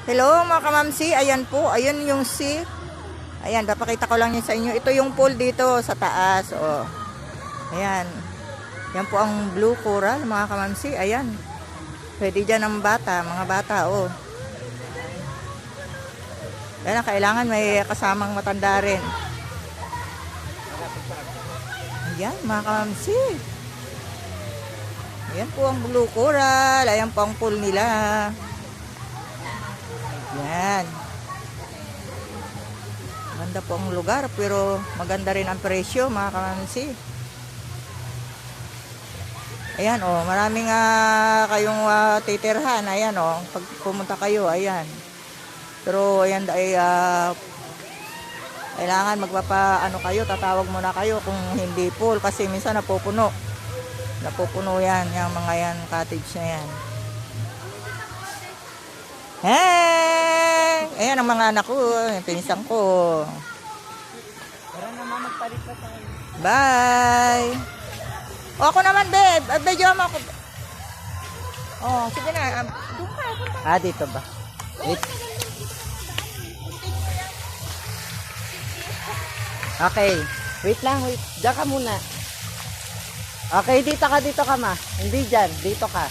Hello mga kamamsi, ayan po, ayun yung sea. Ayan, papakita ko lang yun sa inyo. Ito yung pool dito sa taas. Oh. Ayan. Yan po ang blue coral mga kamamsi. Ayan. Pwede dyan ang bata, mga bata. Oh. Ayan, kailangan may kasamang matanda rin. Ayan mga kamamsi. Ayan po ang blue coral. Ayan po ang pool nila. Ayan. Maganda po ang lugar pero maganda rin ang presyo mga kamansi. Ayan oh, maraming kayong titirhan. Ayan oh, pag pumunta kayo, ayan. Pero ayan ay kailangan magpapa kayo, tatawag muna kayo kung hindi full kasi minsan napupuno. Napupuno yan, yung mga yan cottage na yan. Hey! Ayan ang mga anak ko, yung pinsan ko. Tara naman, magpalit na tayo. Bye! O ako naman, babe. Medyo mo ako. Oh, sige na. Doon ka, punta. Dito ba? Wait. Okay. Wait lang, wait. Diyan ka muna. Okay, dito ka ma. Hindi dyan, dito ka.